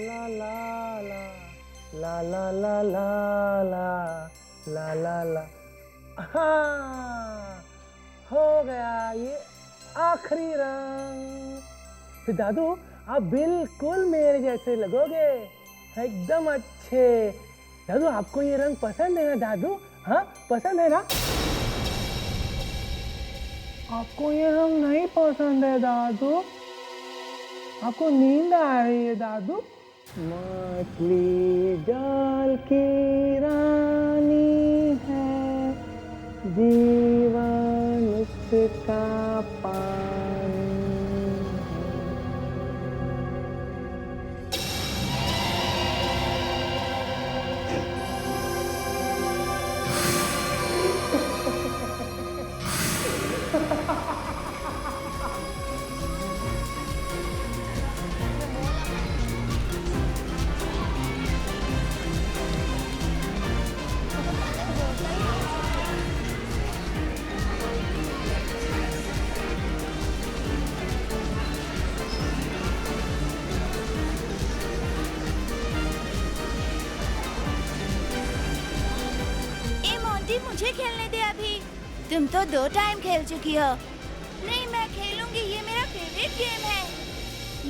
ला ला ला ला ला ला ला ला ला ला। हाँ, हो गया ये आखिरी रंग। फिर दादू आप बिल्कुल मेरे जैसे लगोगे, एकदम अच्छे। दादू आपको ये रंग पसंद है ना दादू? हाँ पसंद है ना? आपको ये रंग नहीं पसंद है दादू? आपको नींद आ रही है दादू? मछली जल की रानी है, जीवन उसका पानी है। मुझे खेलने दे अभी। तुम तो 2 टाइम खेल चुकी हो। नहीं मैं खेलूंगी, ये मेरा फेवरेट गेम है।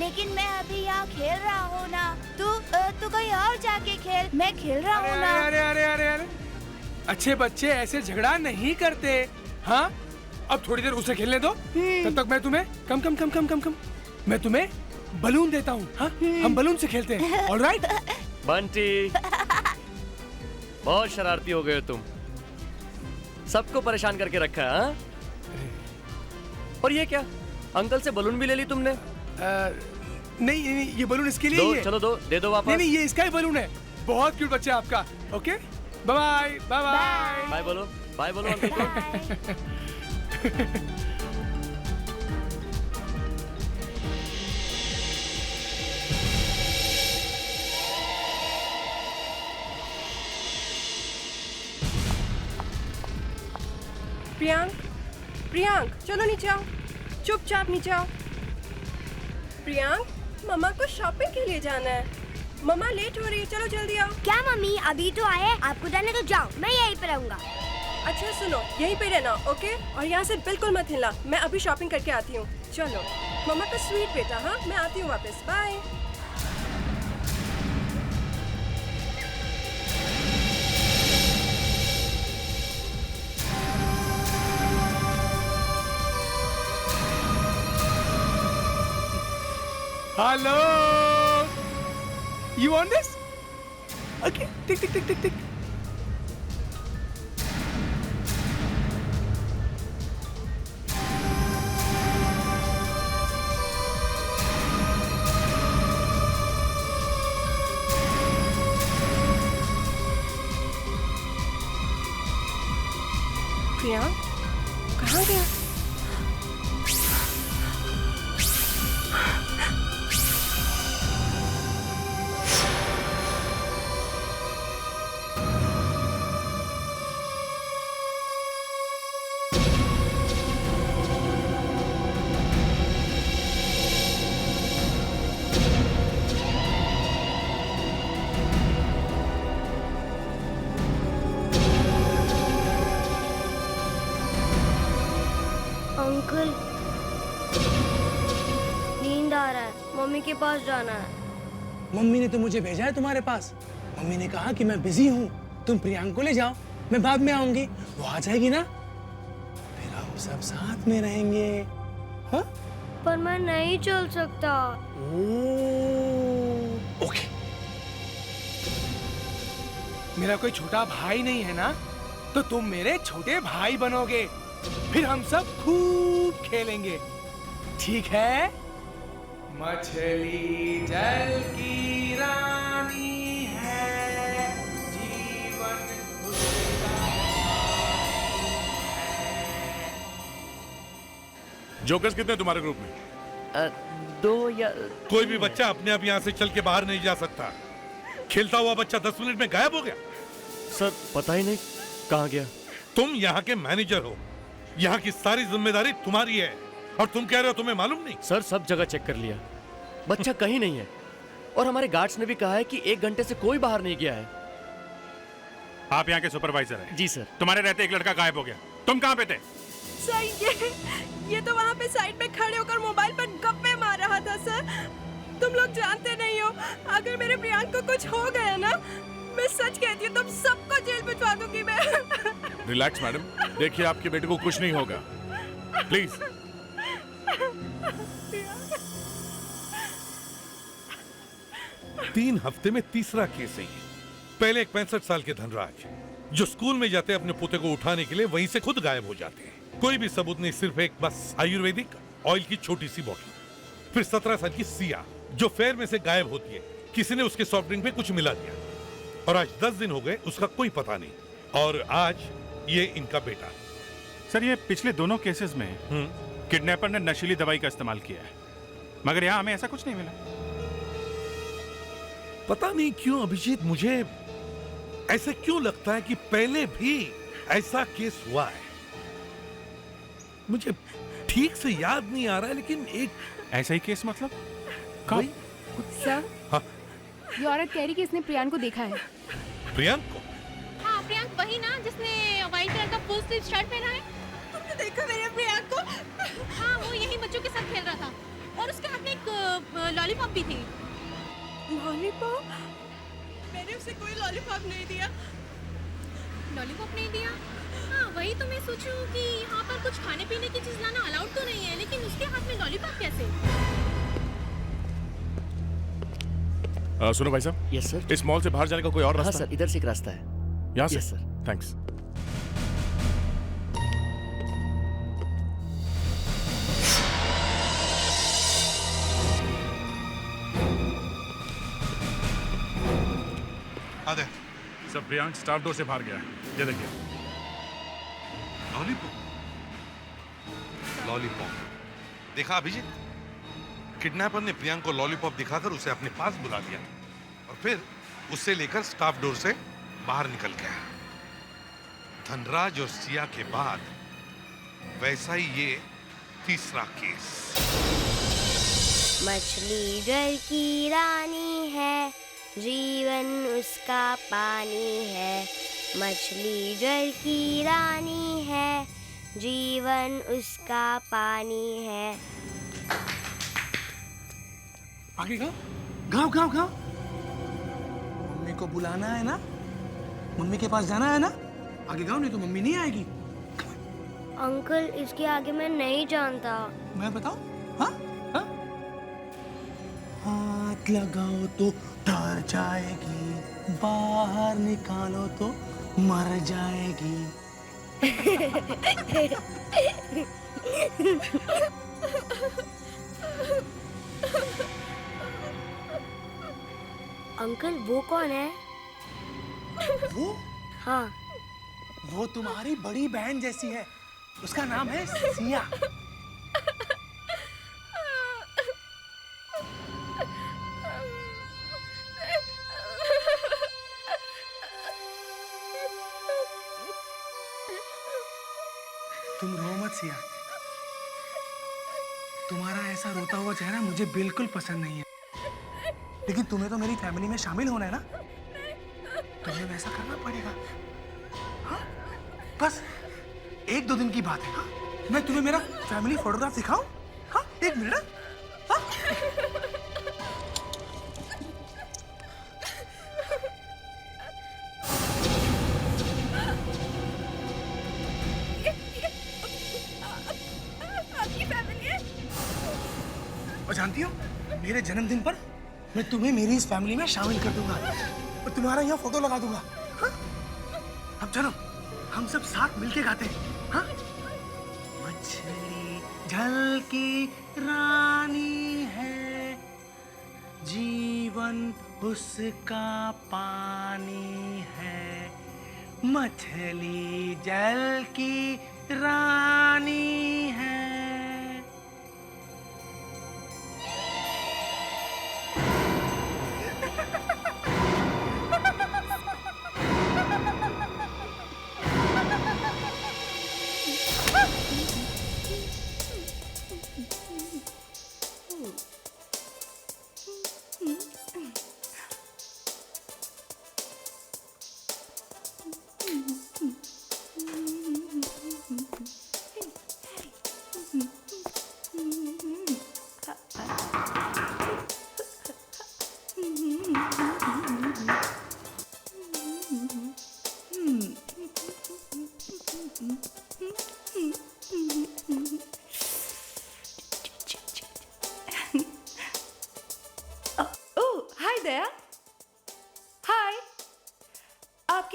लेकिन मैं अभी यहाँ खेल रहा हूँ ना। तू कहीं और जाके खेल, मैं खेल रहा हूँ ना। अरे अरे अरे अरे अच्छे बच्चे ऐसे झगड़ा नहीं करते। हाँ अब थोड़ी देर उसे खेलने दो, तब तक मैं तुम्हें कम मैं तुम्हें बलून देता हूँ। हाँ हम बलून से खेलते हैं। ऑलराइट बंटी बहुत शरारती हो गए हो तुम, सबको परेशान करके रखा है। हाँ? और ये क्या, अंकल से बलून भी ले ली तुमने? नहीं ये बलून इसके लिए ही है। चलो दे दो वापस। नहीं ये इसका ही बलून है। बहुत क्यूट बच्चा आपका। ओके बाय बाय बाय बोलो अंकल को। प्रियांक चलो नीचे आओ, चुपचाप नीचे आओ। प्रियांक मम्मा को शॉपिंग के लिए जाना है, मम्मा लेट हो रही है, चलो जल्दी आओ। क्या मम्मी अभी तो आए, आपको जाने तो जाओ, मैं यहीं पे रहूंगा। अच्छा सुनो, यहीं पे रहना ओके, और यहाँ से बिल्कुल मत हिलना, मैं अभी शॉपिंग करके आती हूँ। चलो मम्मा का स्वीट बेटा। हाँ मैं आती हूँ वापस, bye. Hello, you want this? Okay, tick. Priyank कहाँ गया? अंकल नींद आ रहा है, मम्मी के पास जाना है। मम्मी ने तो मुझे भेजा है तुम्हारे पास। मम्मी ने कहा कि मैं बिजी हूँ, तुम प्रियांक को ले जाओ, मैं बाद में आऊंगी। वो आ जाएगी ना, फिर हम सब साथ में रहेंगे। हाँ? पर मैं नहीं चल सकता। ओके। मेरा कोई छोटा भाई नहीं है ना, तो तुम मेरे छोटे भाई बनोगे, फिर हम सब खूब खेलेंगे, ठीक है? मछली जल की रानी है, जीवन उसका है। जोकर्स कितने तुम्हारे ग्रुप में? 2 या कोई भी बच्चा अपने आप यहाँ से चल के बाहर नहीं जा सकता। खेलता हुआ बच्चा 10 मिनट में गायब हो गया। सर पता ही नहीं कहाँ गया। तुम यहाँ के मैनेजर हो, यहाँ की सारी जिम्मेदारी तुम्हारी है, और तुम कह रहे हो तुम्हें मालूम नहीं? सर सब जगह चेक कर लिया, बच्चा कहीं नहीं है। और हमारे गार्ड्स ने भी कहा है कि 1 घंटे से कोई बाहर नहीं गया है। आप यहाँ के सुपरवाइजर हैं? जी सर। तुम्हारे रहते एक लड़का गायब हो गया, तुम कहाँ पे थे? सर ये तो वहाँ पे साइड पे खड़े होकर मोबाइल पर गप्पे मार रहा था सर। तुम लोग जानते नहीं हो, अगर मेरे प्रियांक को कुछ हो गया ना, मैं सच कहती हूँ तुम सबको जेल भिजवा दूंगी मैं। रिलैक्स मैडम, देखिए आपके बेटे को कुछ नहीं होगा, प्लीज। तीन हफ्ते में तीसरा केस है ये। पहले एक 65 साल के धनराज जो स्कूल में जाते अपने पोते को उठाने के लिए वहीं से खुद गायब हो जाते हैं। कोई भी सबूत नहीं, सिर्फ एक बस आयुर्वेदिक ऑयल की छोटी सी बोतल। फिर 17 साल की सिया जो फेयर में से गायब होती है, किसी ने उसके सॉफ्ट ड्रिंक में कुछ मिला दिया। और आज 10 दिन हो गए, उसका कोई पता नहीं। और आज ये इनका बेटा। सर ये पिछले दोनों केसेस में किडनैपर ने नशीली दवाई का इस्तेमाल किया है, मगर यहाँ हमें ऐसा कुछ नहीं मिला। पता नहीं क्यों अभिजीत, मुझे ऐसे क्यों लगता है कि पहले भी ऐसा केस हुआ है। मुझे ठीक से याद नहीं आ रहा है, लेकिन एक ऐसा ही केस मतलब कब? सर, हाँ। ये औरत कह रही कि इसने प्रियांक को देखा है। प्रियांक को? हाँ, प्रियांक वही ना जिसने व्हाइट कलर का फुल स्लीव शर्ट पहना है। तुमने देखा मेरे प्रियांक को? हाँ, वो यही बच्चों के साथ खेल रहा था और उसके हाथ में एक लॉलीपॉप भी थी। लॉलीपॉप? मैंने उसे कोई लॉलीपॉप नहीं दिया। लॉलीपॉप नहीं दिया? हाँ, वही तो मैं सोचूं कि यहाँ पर कुछ खाने पीने की चीज लाना अलाउड तो नहीं है, लेकिन उसके हाथ में लॉलीपॉप कैसे? सुनो भाई साहब। Yes sir. इस मॉल से बाहर जाने का कोई और हाँ रास्ता? सर, इधर से एक रास्ता है। यहाँ से? Yes sir. थैंक्स। आदे सब प्रियांक स्टाफ डोर से बाहर गया है, ये देखिए। लॉलीपॉप। लॉलीपॉप देखा अभिजीत? किडनैपर ने प्रियांक को लॉलीपॉप दिखाकर उसे अपने पास बुला लिया और फिर उससे लेकर स्टाफ डोर से बाहर निकल गया। धनराज और सिया के बाद वैसा ही ये तीसरा केस। मछली जल की रानी है, जीवन उसका पानी है। मछली जल की रानी है, जीवन उसका पानी है। आगे गाओ, गाओ गाओ गाओ। मम्मी को बुलाना है ना, मम्मी के पास जाना है ना। आगे गाओ, नहीं तो मम्मी नहीं आएगी। अंकल इसके आगे मैं नहीं जानता। मैं बताऊं? हाँ हाँ। हाथ लगाओ तो डर जाएगी, बाहर निकालो तो मर जाएगी। अंकल वो कौन है? वो हाँ। वो तुम्हारी बड़ी बहन जैसी है, उसका नाम है सिया। तुम रो मत सिया, तुम्हारा ऐसा रोता हुआ चेहरा मुझे बिल्कुल पसंद नहीं है। लेकिन तुम्हें तो मेरी फैमिली में शामिल होना है ना, तुम्हें वैसा करना पड़ेगा। हाँ? बस 1-2 दिन की बात है। हाँ? मैं तुम्हें मेरा फैमिली फोटोग्राफ दिखाऊं? हाँ? 1 मिनट। हाँ? आपकी फैमिली है? और जानती हो, मेरे जन्मदिन पर मैं तुम्हें मेरी इस फैमिली में शामिल कर दूंगा और तुम्हारा यहाँ फोटो लगा दूंगा। हाँ? अब चलो हम सब साथ मिलके गाते हैं। हाँ? मछली जल की रानी है, जीवन उसका पानी है। मछली जल की रानी है।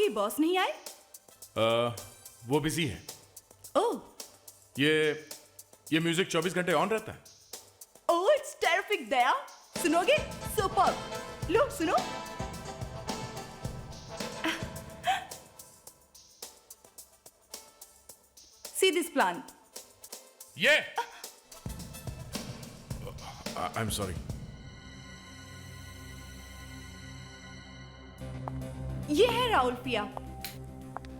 आपके बॉस नहीं आए? वो बिजी है। ओह, ये म्यूजिक 24 घंटे ऑन रहता है। ओह, इट्स टेरिफिक दया। सुनोगे? सुपर। लो सुनो। See this plant. ये आई एम सॉरी। ये है राउल्फिया।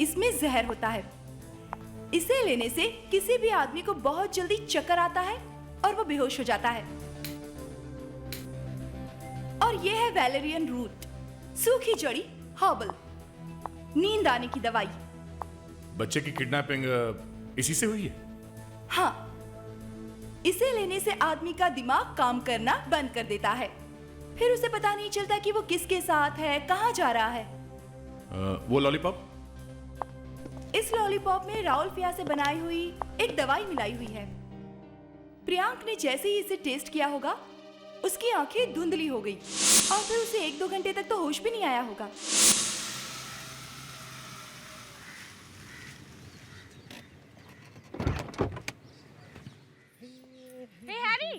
इसमें जहर होता है। इसे लेने से किसी भी आदमी को बहुत जल्दी चक्कर आता है और वो बेहोश हो जाता है। और ये है वैलेरियन रूट, सूखी जड़ी, हर्बल, नींद आने की दवाई। बच्चे की किडनैपिंग इसी से हुई है? हाँ, इसे लेने से आदमी का दिमाग काम करना बंद कर देता है। फिर उसे पता नहीं चलता कि वो किसके साथ है, कहाँ जा रहा है। वो लॉलीपॉप? इस लॉलीपॉप में राउल्फिया से बनाई हुई एक दवाई मिलाई हुई है। प्रियांक ने जैसे ही इसे टेस्ट किया होगा, उसकी आंखें धुंधली हो गई और फिर उसे 1-2 घंटे तक तो होश भी नहीं आया होगा। हे हैरी,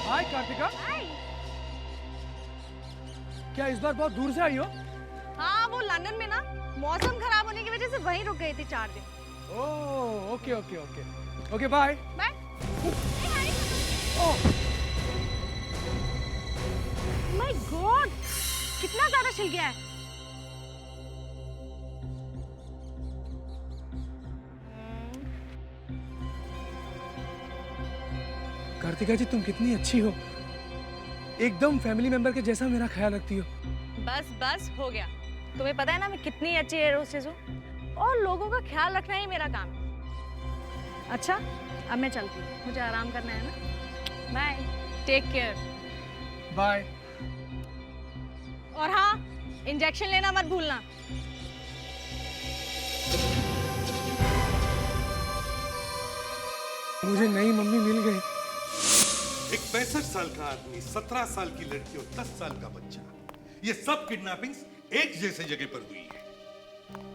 हाय कार्तिका। क्या इस बार बहुत दूर से आई हो? हाँ, वो लंदन में ना मौसम खराब होने की वजह से वहीं रुक गई थी 4 दिन। Oh, okay okay okay okay, bye bye. My god, कितना ज्यादा छिल गया है। कार्तिका जी, तुम कितनी अच्छी हो। एकदम फैमिली मेंबर के जैसा मेरा ख्याल रखती हो। बस बस हो गया। तुम्हें पता है ना मैं कितनी अच्छी एयर होस्टेस हूँ और लोगों का ख्याल रखना ही मेरा काम है। अच्छा, अब मैं चलती हूँ, मुझे आराम करना है ना। Bye, take care. बाय। और हाँ, इंजेक्शन लेना मत भूलना। मुझे नई मम्मी मिल गई। एक 65 साल का आदमी, 17 साल की लड़की और 10 साल का बच्चा, ये सब किडनैपिंग्स एक जैसे जगह पर हुई है।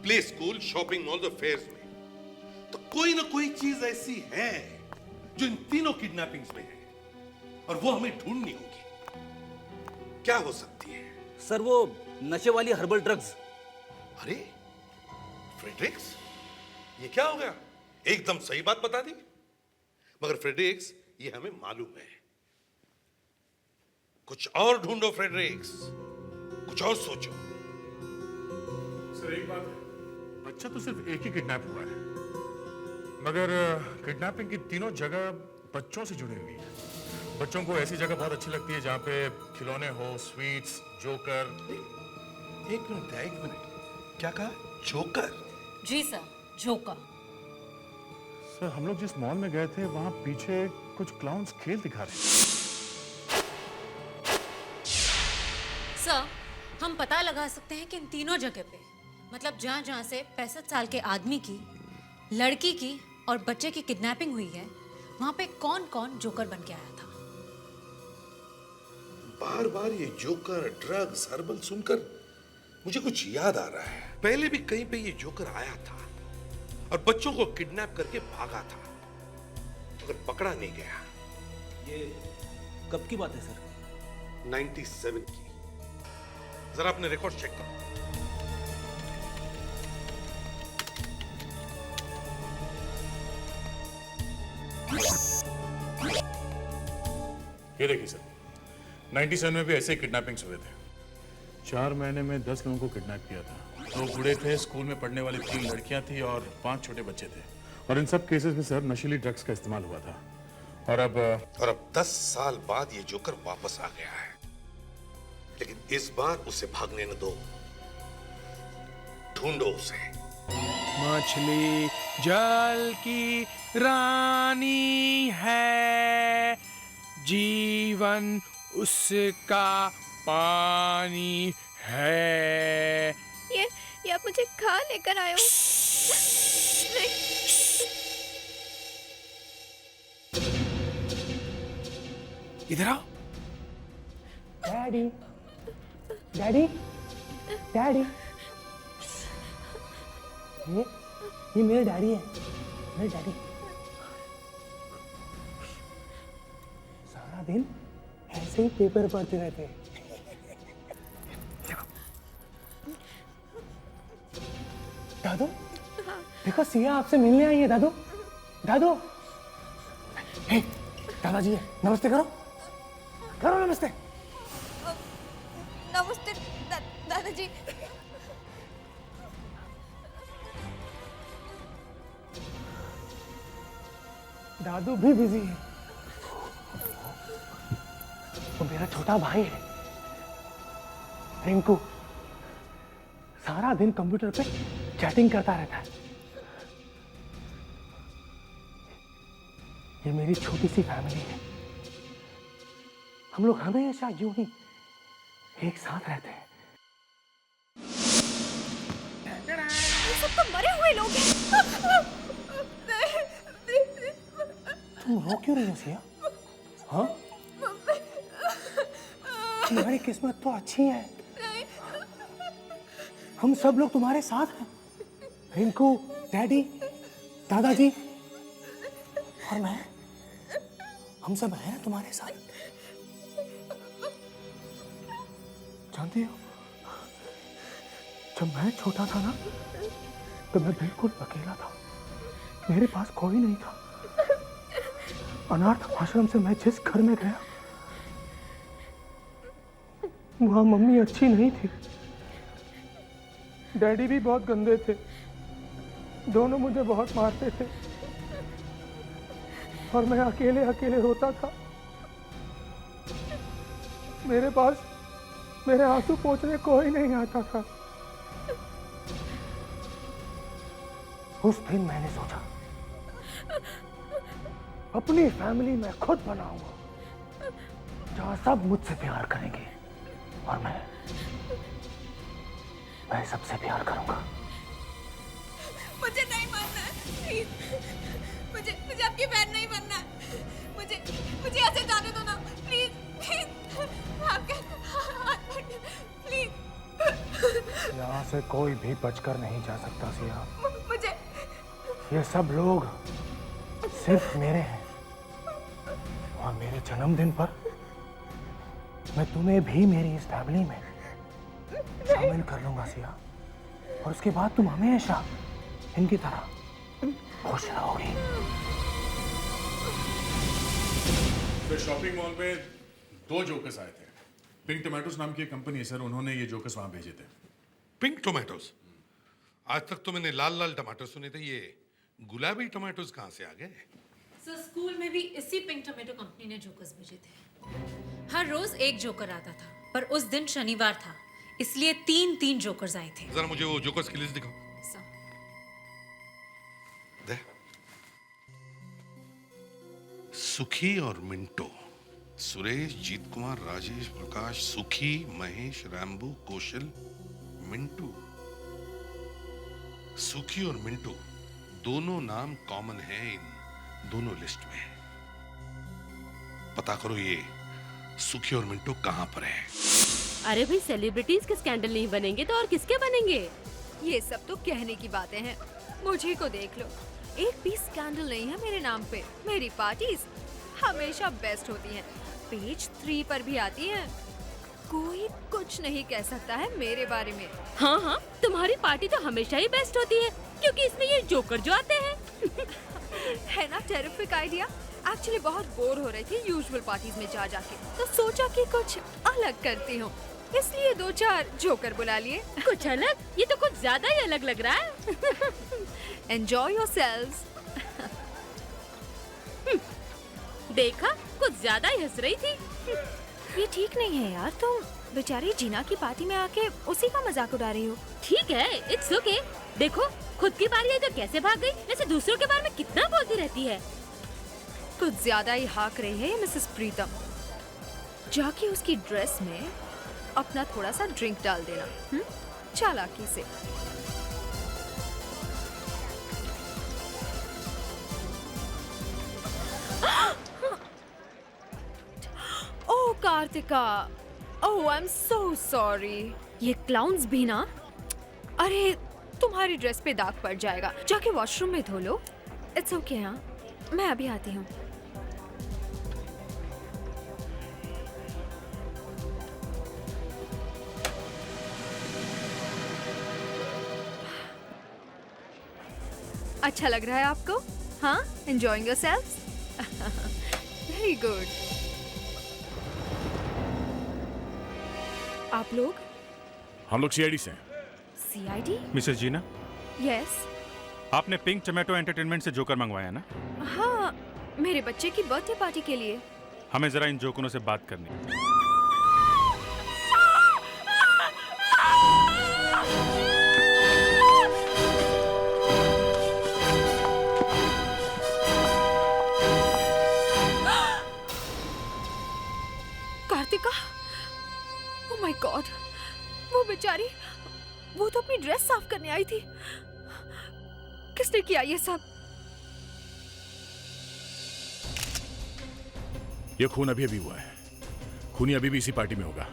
प्ले स्कूल, शॉपिंग मॉल और फेयर्स में। तो कोई ना कोई चीज ऐसी है जो इन तीनों किडनैपिंग्स में है और वो हमें ढूंढनी होगी। क्या हो सकती है? सर, वो नशे वाली हर्बल ड्रग्स। अरे फ्रेडरिक्स, ये क्या हो गया? एकदम सही बात बता दी। मगर फ्रेडरिक्स, ये हमें मालूम है। कुछ और ढूंढो फ्रेडरिक्स, कुछ और सोचो। सर, एक बात है, बच्चा तो सिर्फ एक ही किडनैप हुआ है, मगर किडनैपिंग की तीनों जगह बच्चों से जुड़ी हुई है। बच्चों को ऐसी जगह बहुत अच्छी लगती है जहां पे खिलौने हो, स्वीट्स, जोकर। एक मिनट, क्या कहा? जोकर? जी सर, जोकर। सर, हम लोग जिस मॉल में गए थे वहां पीछे कुछ क्लाउन्स खेल दिखा रहे हैं। सर, हम पता लगा सकते हैं कि इन तीनों जगह पे, मतलब जहाँ जहाँ से 65 साल के आदमी की, लड़की की और बच्चे की किडनैपिंग हुई है, वहाँ पे कौन कौन जोकर बन के आया था। बार बार ये जोकर, ड्रग्स, हर्बल सुनकर मुझे कुछ याद आ रहा है। पहले भी कहीं पे ये जोकर आया था और बच्चों को किडनैप करके भागा था, मगर पकड़ा नहीं गया। ये कब की बात है सर? 97 की। जरा अपने रिकॉर्ड चेक करो। ये देखिए सर, 97 में भी ऐसे किडनैपिंग्स हुए थे। 4 महीने में 10 लोगों को किडनैप किया था। 2 बूढ़े थे, स्कूल में पढ़ने वाली 3 लड़कियां थी और 5 छोटे बच्चे थे। और इन सब केसेस में सर नशीली ड्रग्स का इस्तेमाल हुआ था। और अब 10 साल बाद ये जोकर वापस आ गया है, लेकिन इस बार उसे भागने न दो। ढूंढो उसे। मछली जल की रानी है, जीवन उसका पानी है। ये आप मुझे कहाँ लेकर आए हो? इधर आओ। डैडी, डैडी, डैडी, ये मेरे डैडी है, मेरे डैडी। सारा दिन ऐसे ही पेपर पढ़ते रहते हैं। दादू, देखो सिया आपसे मिलने आई है। दादू, दादू, हे, दादाजी है, नमस्ते करो, करो नमस्ते। नमस्ते दादाजी। दादू भी बिजी है। वो मेरा छोटा भाई है रिंकू, सारा दिन कंप्यूटर पे चैटिंग करता रहता है। ये मेरी छोटी सी फैमिली है। हम लोग हमेशा यूं ही एक साथ रहते हैं। ये सब तो मरे हुए लोग हैं। तुम रो क्यों रही हो सिया? हाँ? तुम्हारी किस्मत तो अच्छी है। हम सब लोग तुम्हारे साथ हैं। रिंकू, डैडी, दादाजी और मैं, हम सब हैं तुम्हारे साथ। जानती हो, जब मैं छोटा था ना, तो मैं बिल्कुल अकेला था। मेरे पास कोई नहीं था। अनाथ आश्रम से मैं जिस घर में गया, वहां मम्मी अच्छी नहीं थी, डैडी भी बहुत गंदे थे। दोनों मुझे बहुत मारते थे और मैं अकेले अकेले रोता था। मेरे पास मेरे आंसू पोंछने कोई नहीं आता था। उस दिन मैंने सोचा अपनी फैमिली मैं खुद बनाऊंगा, जहां सब मुझसे प्यार करेंगे और मैं सबसे प्यार करूंगा। मुझे नहीं मानना है, प्लीज। मुझे आपकी बहन नहीं बनना है। मुझे ऐसे जाने दो ना, प्लीज प्लीज। आपके प्लीज। यहाँ से कोई भी बचकर नहीं जा सकता सिया। मुझे ये सब लोग सिर्फ मेरे हैं और मेरे जन्मदिन पर मैं तुम्हें भी मेरी इस फैमिली में शामिल कर लूंगा सिया, और उसके बाद तुम हमेशा इनकी तरह खुश रहोगी। तो शॉपिंग मॉल में 2 जोकर्स आए थे। पिंक टोमेटोज नाम की एक कंपनी है सर, उन्होंने ये जोकर्स वहां भेजे थे। Pink tomatoes? आज तक तो मैंने लाल लाल टमाटर सुने थे, ये गुलाबी टमाटोज कहाँ से आ गए? सर स्कूल में भी इसी पिंक टोमेटो कंपनी ने जोकर्स भेजे थे। हर रोज एक जोकर आता था, पर उस दिन शनिवार था, इसलिए 3 जोकर्स आए थे। जरा मुझे वो जोकर्स की लिस्ट दिखाओ। दे। सुखी और मिंटो, सुरेश, जीत कुमार, राजेश, प्रकाश, सुखी, महेश, रैम्बो, कौशल, मिंटू। सुखी और मिंटू दोनों नाम कॉमन हैं इन दोनों लिस्ट में। पता करो ये सुखी और मिंटू कहां पर है। अरे भाई, सेलिब्रिटीज के स्कैंडल नहीं बनेंगे तो और किसके बनेंगे? ये सब तो कहने की बातें हैं। मुझे को देख लो, एक भी स्कैंडल नहीं है मेरे नाम पे। मेरी पार्टीज हमेशा बेस्ट होती हैं, पेज 3 पर भी आती हैं। कोई कुछ नहीं कह सकता है मेरे बारे में। हाँ हाँ, तुम्हारी पार्टी तो हमेशा ही बेस्ट होती है, क्योंकि इसमें ये जोकर जो आते हैं। है ना टेरिफिक आइडिया। एक्चुअली बहुत बोर हो रही थी यूजुअल पार्टीज में जा जाके, तो सोचा कि कुछ अलग करती हूँ, इसलिए 2-4 जोकर बुला लिए। कुछ अलग? ये तो कुछ ज्यादा ही अलग लग रहा है। Enjoy yourselves. देखा, कुछ ज्यादा ही हंस रही थी। ये ठीक नहीं है यार, तुम बेचारी जीना की पार्टी में आके उसी का मजाक उड़ा रही हो। ठीक है, इट्स ओके। देखो, खुद की बारी है तो कैसे भाग गई, वैसे दूसरों के बारे में कितना बोलती रहती है। कुछ ज्यादा ही हाक रही है मिसेस प्रीतम। जाके उसकी ड्रेस में अपना थोड़ा सा ड्रिंक डाल देना, चालाकी से। ओह कार्तिका, ओह आई एम सो सॉरी। ये क्लाउन्स भी ना, अरे तुम्हारी ड्रेस पे दाग पड़ जाएगा, जाके वॉशरूम में धो लो। इट्स ओके हाँ, मैं अभी आती हूँ। अच्छा लग रहा है आपको? हाँ, एंजॉयिंग योरसेल्व्स? Very good. आप लोग? हम लोग सीआईडी से हैं। सीआईडी? मिसेस जीना, यस। आपने पिंक टोमेटो एंटरटेनमेंट से जोकर मंगवाया ना? हाँ, मेरे बच्चे की बर्थडे पार्टी के लिए। हमें जरा इन जोकरों से बात करनी है। कार्तिका, ओह माय गॉड, वो बेचारी, वो तो अपनी ड्रेस साफ करने आई थी। किसने किया ये सब? ये खून अभी अभी हुआ है। खूनी अभी भी इसी पार्टी में होगा।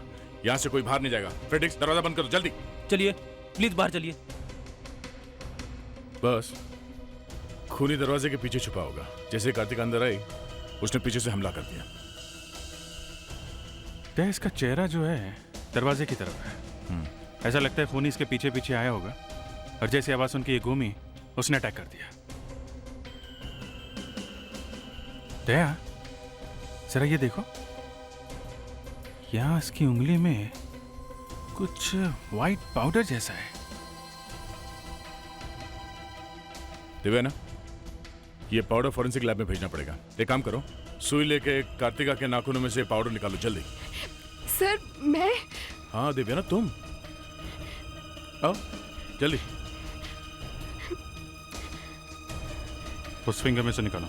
यहाँ से कोई बाहर नहीं जाएगा। फ्रेडरिक्स, दरवाजा बंद करो जल्दी। चलिए प्लीज बाहर चलिए। बस खूनी दरवाजे के पीछे छुपा होगा। जैसे कार्तिक अंदर आई, उसने पीछे से हमला कर दिया। क्या इसका चेहरा जो है दरवाजे की तरफ है? ऐसा लगता है खूनी इसके पीछे पीछे आया होगा और जैसे आवाज सुन के ये घूमी, उसने अटैक कर दिया। दया, जरा ये देखो, यहाँ इसकी उंगली में कुछ व्हाइट पाउडर जैसा है। दिव्या, ये पाउडर फॉरेंसिक लैब में भेजना पड़ेगा। एक काम करो, सुई लेके कार्तिका के नाखूनों में से पाउडर निकालो जल्दी। सर मैं? हाँ दिव्या, तुम आओ जल्दी। उस फिंगर में से निकालो।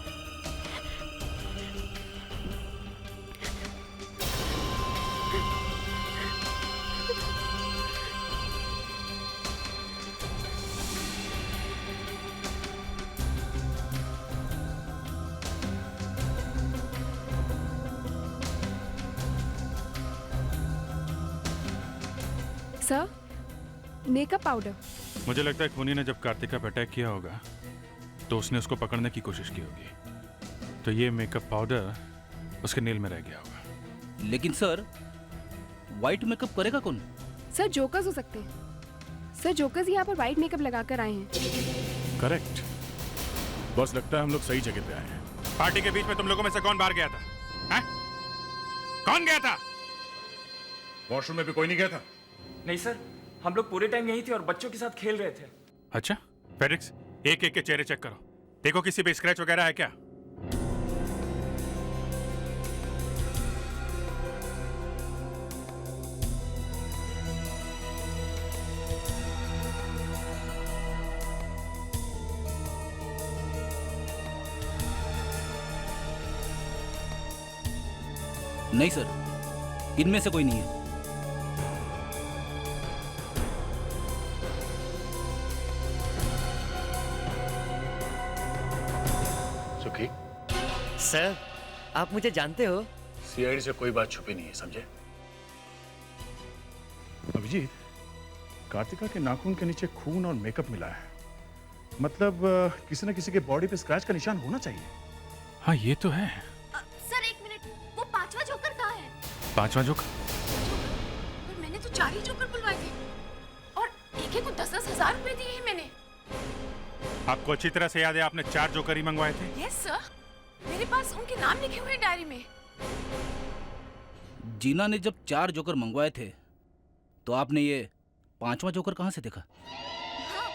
Sir, makeup powder. मुझे लगता है खूनी ने जब कार्तिका पर अटैक किया होगा तो उसने उसको पकड़ने की कोशिश की होगी, तो ये मेकअप पाउडर उसके नेल में रह गया होगा। लेकिन सर, व्हाइट मेकअप करेगा कौन? सर जोकर्स हो सकते हैं। सर जोकर्स यहाँ पर व्हाइट मेकअप लगाकर आए हैं। करेक्ट बॉस, लगता है हम लोग सही जगह पे आए हैं। पार्टी के बीच में तुम लोगों में से कौन बाहर गया था? हैं? कौन गया था? वॉशरूम में भी कोई नहीं गया था। नहीं सर, हम लोग पूरे टाइम यही थे और बच्चों के साथ खेल रहे थे। अच्छा, फेडिक्स, एक एक के चेहरे चेक करो, देखो किसी पे स्क्रैच वगैरह है क्या? नहीं सर, इनमें से कोई नहीं है। सुखी, सर, आप मुझे जानते हो? सीआईडी से कोई बात छुपी नहीं है, समझे? अभिजीत, कार्तिका के नाखून के नीचे खून और मेकअप मिला है, मतलब किसी न किसी के बॉडी पे स्क्रैच का निशान होना चाहिए। हाँ, ये तो है। सर एक मिनट, वो पांचवा जोकर कहाँ है? पांचवा जोकर? पर मैंने तो 4 ही जोकर बुलवाए थे और एक को 10-10 हजार रुपए दिए हैं मैंने। आपको अच्छी तरह से याद है आपने 4 जोकर ही मंगवाए थे? यस सर, मेरे पास उनके नाम लिखे हुए हैं डायरी में। जीना ने जब 4 जोकर मंगवाए थे तो आपने ये 5वां जोकर कहाँ से देखा? हाँ,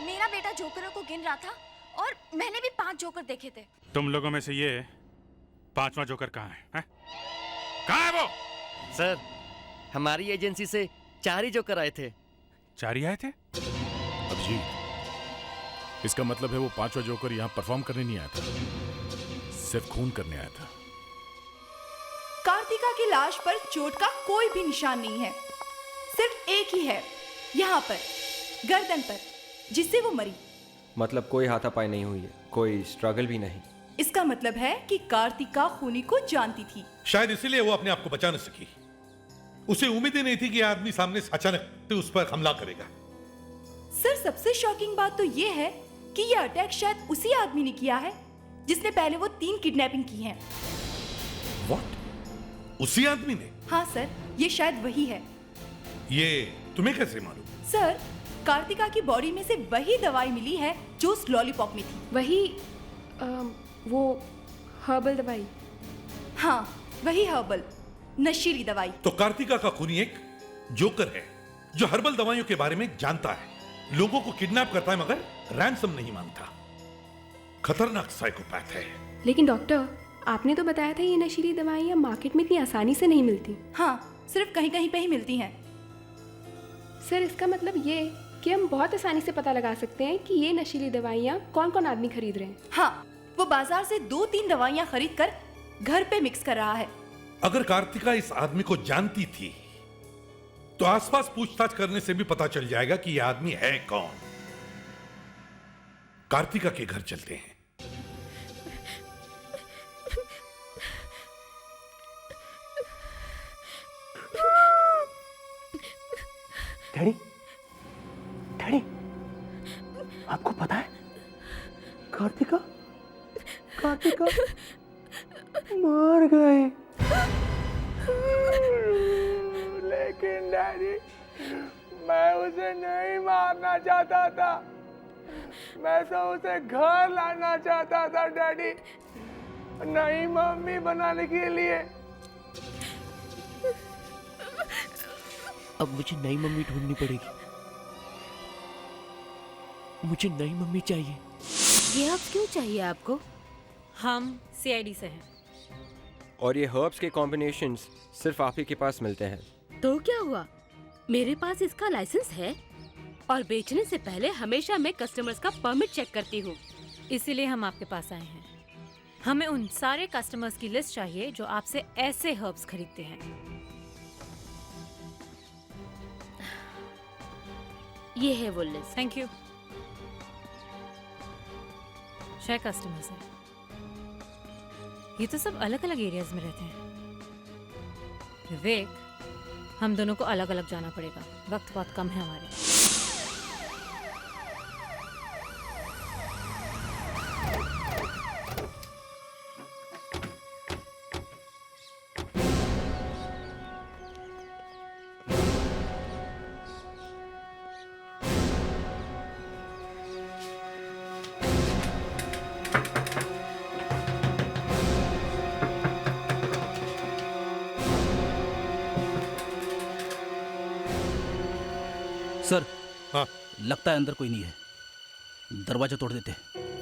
मेरा बेटा जोकरों को गिन रहा था और मैंने भी 5 जोकर देखे थे। तुम लोगों में से ये 5वां जोकर कहाँ है? कहाँ है वो? सर, हमारी एजेंसी से 4 ही जोकर आए थे। 4 ही आए थे? अभिजीत, इसका मतलब है वो 5वां जोकर यहाँ परफॉर्म करने नहीं आया था, सिर्फ खून करने आया था। कार्तिका की लाश पर चोट का कोई भी निशान नहीं है, सिर्फ एक ही है, यहाँ पर गर्दन पर, जिससे वो मरी। मतलब कोई हाथापाई नहीं हुई है, कोई स्ट्रगल भी नहीं। इसका मतलब है कि कार्तिका खूनी को जानती थी। शायद इसीलिए वो अपने आप को बचा न सकी। उसे उम्मीद ही नहीं थी कि आदमी सामने से अचानक उस पर हमला करेगा। सर सबसे शॉकिंग बात तो ये है कि ये अटैक शायद उसी आदमी ने किया है जिसने पहले वो 3 किडनैपिंग की हैं। उसी आदमी ने? हाँ सर, ये शायद वही है। ये तुम्हें कैसे मालूम? सर, कार्तिका की बॉडी में से वही दवाई मिली है जो उस लॉलीपॉप में थी। वही वो हर्बल दवाई। हाँ, वही हर्बल नशीली दवाई। तो कार्तिका का खूनी एक जोकर है जो हर्बल दवाइयों के बारे में जानता है, लोगों को किडनैप करता है मगर रैंसम नहीं मांगता। खतरनाक साइकोपैथ है। लेकिन डॉक्टर, आपने तो बताया था ये नशीली दवाइयाँ मार्केट में इतनी आसानी से नहीं मिलती। हाँ, सिर्फ कहीं कहीं पे ही मिलती हैं। सर, इसका मतलब ये कि हम बहुत आसानी से पता लगा सकते हैं कि ये नशीली दवाइयाँ कौन कौन आदमी खरीद रहे हैं। हाँ, वो बाजार से 2-3 दवाइयाँ खरीद कर घर पे मिक्स कर रहा है। अगर कार्तिका इस आदमी को जानती थी तो आसपास पूछताछ करने से भी पता चल जाएगा कि यह आदमी है कौन। कार्तिका के घर चलते हैं। डैडी, डैडी, आपको पता है कार्तिका मर गए। लेकिन डैडी, मैं उसे नहीं मारना चाहता था, मैं तो उसे घर लाना चाहता था डैडी, नई मम्मी बनाने के लिए। अब मुझे नई मम्मी ढूंढनी पड़ेगी। मुझे नई मम्मी चाहिए। ये हर्ब्स क्यों चाहिए आपको? हम सीआईडी से हैं। और ये हर्ब्स के कॉम्बिनेशंस सिर्फ आप ही के पास मिलते हैं। तो क्या हुआ, मेरे पास इसका लाइसेंस है और बेचने से पहले हमेशा मैं कस्टमर्स का परमिट चेक करती हूँ। इसीलिए हम आपके पास आए हैं। हमें उन सारे कस्टमर्स की लिस्ट चाहिए जो आपसे ऐसे हर्ब्स खरीदते हैं। ये है वो लिस्ट। Thank you. 6 कस्टमर्स हैं। ये तो सब अलग अलग एरियाज में रहते हैं। विवेक, हम दोनों को अलग अलग जाना पड़ेगा, वक्त बहुत कम है हमारे। सर, हाँ, लगता है अंदर कोई नहीं है, दरवाजा तोड़ देते।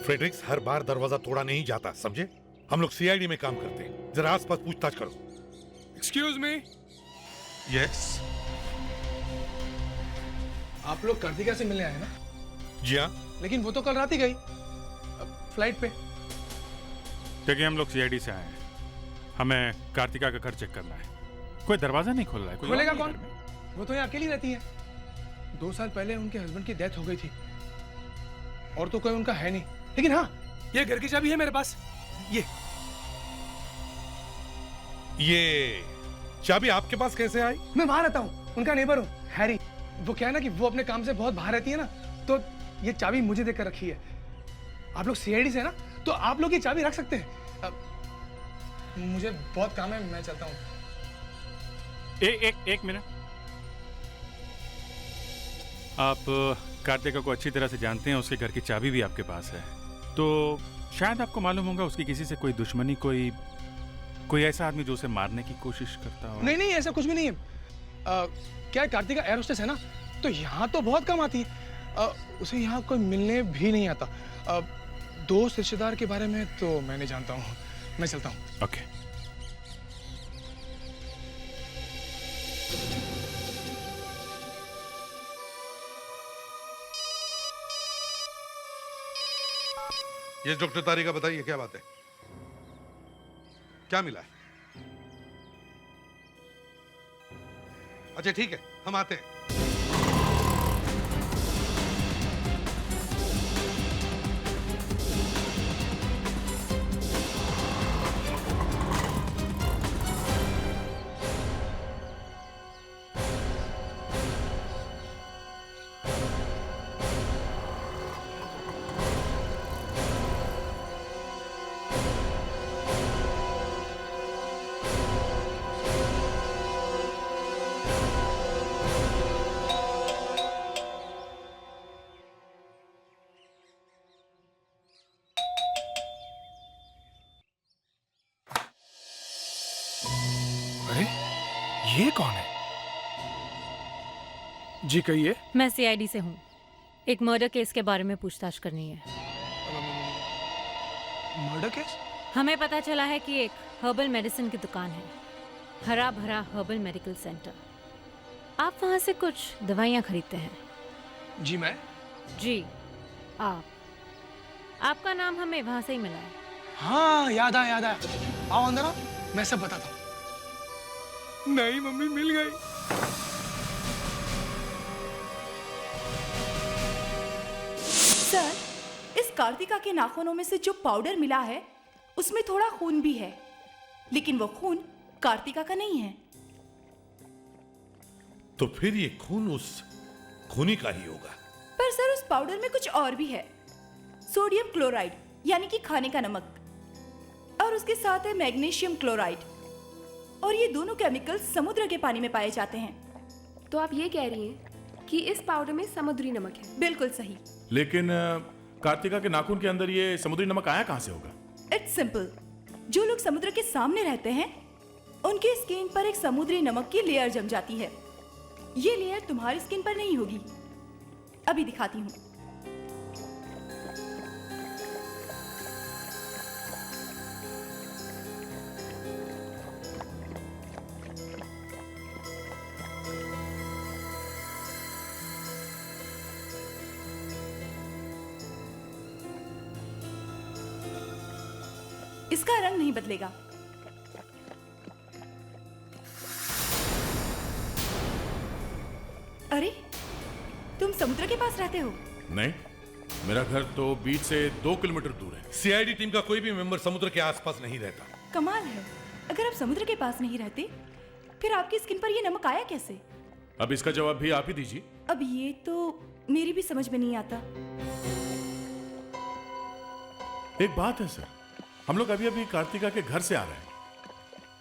फ्रेडरिक्स, हर बार दरवाजा तोड़ा नहीं जाता, समझे? हम लोग सीआईडी में काम करते हैं, जरा आसपास पूछताछ करो। Excuse me. यस। आप लोग कार्तिका से मिलने आए ना? जी हाँ। लेकिन वो तो कल रात ही गई फ्लाइट पे। देखिए, हम लोग सीआईडी से आए हैं, हमें कार्तिका का घर चेक करना है। कोई दरवाजा नहीं खोल रहा है। खोलेगा कौन? वो तो यहाँ अकेली रहती है। 2 साल पहले उनके हस्बैंड की डेथ हो गई थी और तो कोई उनका है नहीं। लेकिन हाँ, ये घर की चाबी है मेरे पास। ये चाबी आपके पास कैसे आई? मैं वहां रहता हूँ, उनका नेबर हूँ, हैरी। वो क्या है ना कि वो अपने काम से बहुत बाहर रहती है ना, तो ये चाबी मुझे देकर रखी है। आप लोग सीआईडी से ना, तो आप लोग ये चाबी रख सकते हैं। मुझे बहुत काम है, मैं चलता हूँ। एक मिनट। आप कार्तिका को अच्छी तरह से जानते हैं, उसके घर की चाबी भी आपके पास है, तो शायद आपको मालूम होगा उसकी किसी से कोई दुश्मनी, कोई ऐसा आदमी जो उसे मारने की कोशिश करता हो। नहीं, ऐसा कुछ भी नहीं है। क्या है, कार्तिका एयर होस्टेस है ना, तो यहाँ तो बहुत कम आती है। उसे यहाँ कोई मिलने भी नहीं आता। दोस्त रिश्तेदार के बारे में तो मैं नहीं जानता हूँ। मैं चलता हूँ। ओके। ये डॉक्टर तारिका, बताइए क्या बात है? क्या मिला है? अच्छा ठीक है, हम आते हैं। ये कौन है? जी कहिए। मैं सीआईडी से हूँ। एक मर्डर केस के बारे में पूछताछ करनी है। Murder case? हमें पता चला है कि एक हर्बल मेडिसिन की दुकान है, हरा भरा हर्बल मेडिकल सेंटर। आप वहाँ से कुछ दवाइयाँ खरीदते हैं। जी मैं? जी आपका नाम हमें वहाँ से ही मिला है। हाँ याद आया। आओ अंदर आओ, मैं सब बताता हूँ। नहीं मम्मी, मिल गई। सर, इस कार्तिका के नाखूनों में से जो पाउडर मिला है उसमें थोड़ा खून भी है, लेकिन वो खून कार्तिका का नहीं है। तो फिर ये खून उस खूनी का ही होगा। पर सर, उस पाउडर में कुछ और भी है। सोडियम क्लोराइड यानी कि खाने का नमक, और उसके साथ है मैग्नीशियम क्लोराइड, और ये दोनों केमिकल्स समुद्र के पानी में पाए जाते हैं। तो आप ये कह रही हैं कि इस पाउडर में समुद्री नमक है? बिल्कुल सही। लेकिन कार्तिका के नाखून के अंदर ये समुद्री नमक आया कहाँ से होगा? It's simple. जो लोग समुद्र के सामने रहते हैं उनकी स्किन पर एक समुद्री नमक की लेयर जम जाती है। ये लेयर तुम्हारी स्किन पर नहीं होगी। अभी दिखाती हूँ। इसका रंग नहीं बदलेगा। अरे, तुम समुद्र के पास रहते हो? नहीं, मेरा घर तो बीच से 2 किलोमीटर दूर है। सीआईडी टीम का कोई भी मेंबर समुद्र के आसपास नहीं रहता। कमाल है, अगर आप समुद्र के पास नहीं रहते फिर आपकी स्किन पर ये नमक आया कैसे? अब इसका जवाब भी आप ही दीजिए। अब ये तो मेरी भी समझ में नहीं आता। एक बात है सर, हम लोग अभी अभी कार्तिका के घर से आ रहे हैं।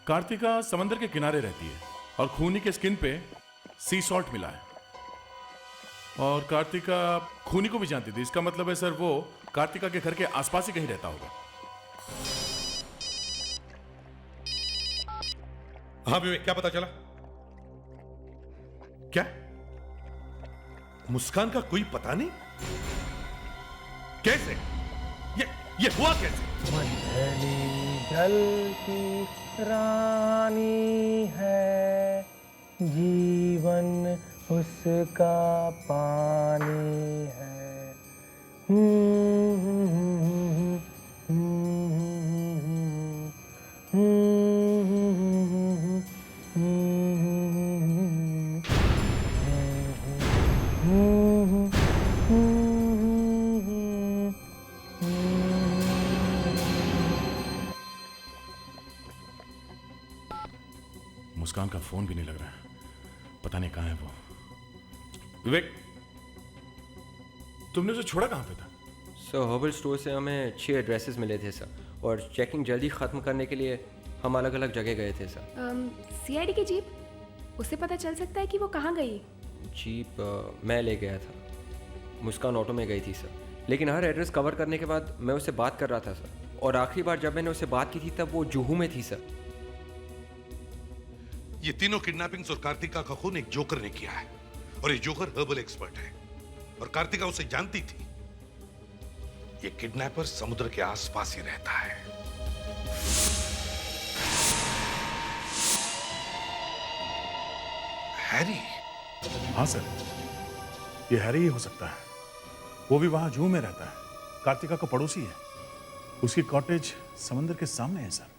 कार्तिका समंदर के किनारे रहती है और खूनी के स्किन पे सी सॉल्ट मिला है, और कार्तिका खूनी को भी जानती थी। इसका मतलब है सर वो कार्तिका के घर के आसपास ही कहीं रहता होगा। हाँ विवेक, क्या पता चला? क्या मुस्कान का कोई पता नहीं? कैसे? ये हुआ कैसे? मंथली जल की रानी है, जीवन उसका पानी है। मुस्कान का फोन भी नहीं लग रहा है, पता नहीं कहाँ है वो। विवेक, तुमने उसे छोड़ा कहाँ पे था? सर, हर्बल स्टोर से हमें 6 एड्रेसेस मिले थे सर, और चेकिंग जल्दी ख़त्म करने के लिए हम अलग अलग जगह गए थे सर। सीआईडी की जीप, उससे पता चल सकता है कि वो कहाँ गई? जीप मैं ले गया था, मुस्कान ऑटो में गई थी सर। लेकिन हर एड्रेस कवर करने के बाद मैं उससे बात कर रहा था सर, और आखिरी बार जब मैंने उससे बात की थी तब वो जुहू में थी सर। ये तीनों किडनैपिंग्स और कार्तिका का खून एक जोकर ने किया है, और ये जोकर हर्बल एक्सपर्ट है, और कार्तिका उसे जानती थी। ये किडनैपर समुद्र के आसपास ही रहता है। हैरी? हाँ सर, ये हैरी ही हो सकता है। वो भी वहां जू में रहता है, कार्तिका का पड़ोसी है। उसकी कॉटेज समंदर के सामने है सर।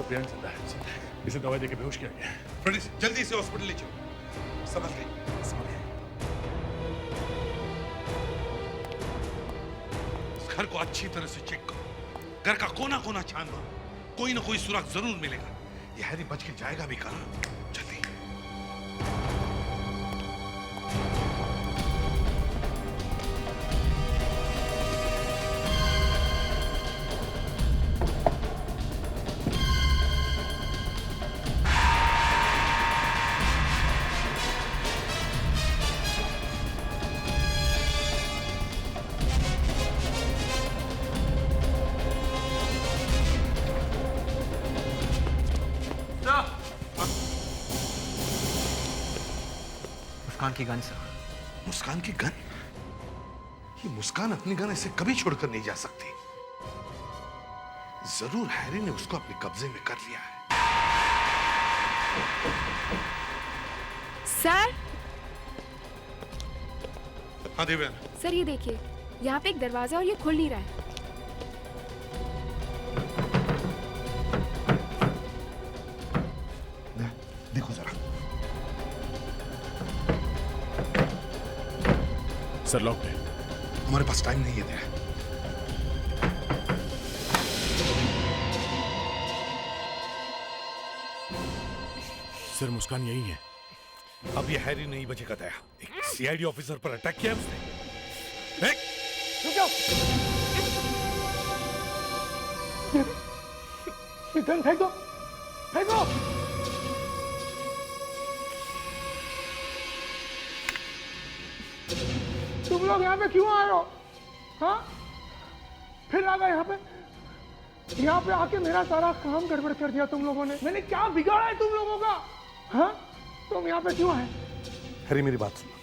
प्रियांक जिंदा है, इसे दवाई देके बेहोश किया गया है। प्रणीत, जल्दी से हॉस्पिटल ले चलो। समझ गए? समझ गए। इस घर को अच्छी तरह से चेक करो, घर का कोना कोना छान दो, कोई ना कोई सुराग जरूर मिलेगा। ये हैरी बच के जाएगा भी कहाँ? जल्दी। मुस्कान की गन सर। मुस्कान की गन? ये मुस्कान अपनी गन ऐसे कभी छोड़कर नहीं जा सकती। जरूर हैरी ने उसको अपने कब्जे में कर लिया है। सर। हाँ देवेन। सर ये देखिए, यहाँ पे एक दरवाजा और ये खुल नहीं रहा है। देखो जरा। सर लॉक है। हमारे पास टाइम नहीं है। सर मुस्कान यही है। अब ये हैरी नहीं बचेगा दया। एक सीआईडी ऑफिसर पर अटैक किया उसने। ये गन फेंक दो, फेंक दो। तुम लोग यहाँ पे क्यों आए हो? हाँ? फिर आ गए यहाँ पे? यहाँ पे आके मेरा सारा काम गड़बड़ कर दिया तुम लोगों ने। मैंने क्या बिगाड़ा है तुम लोगों का? हाँ? तुम यहाँ पे क्यों आए? हैरी मेरी बात सुनो,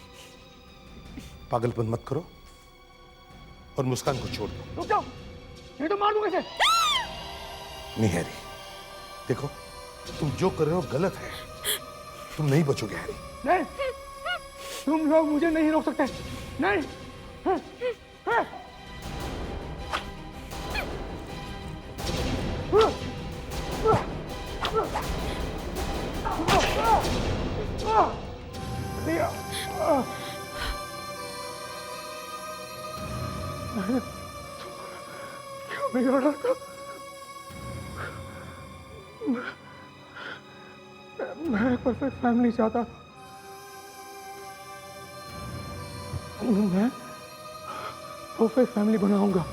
पागलपन मत करो और मुस्कान को छोड़ दो। रुक जाओ, नहीं तो मार दूंगा इसे। नहीं हैरी, देखो तुम जो कर रहे हो गलत है। तुम नहीं बचोगे हैरी। नहीं, तुम लोग मुझे नहीं रोक सकते। नहीं। हाँ, हाँ। क्या बिगाड़ा था? मैं परफेक्ट फैमिली चाहता। मैं परफेक्ट फैमिली बनाऊंगा।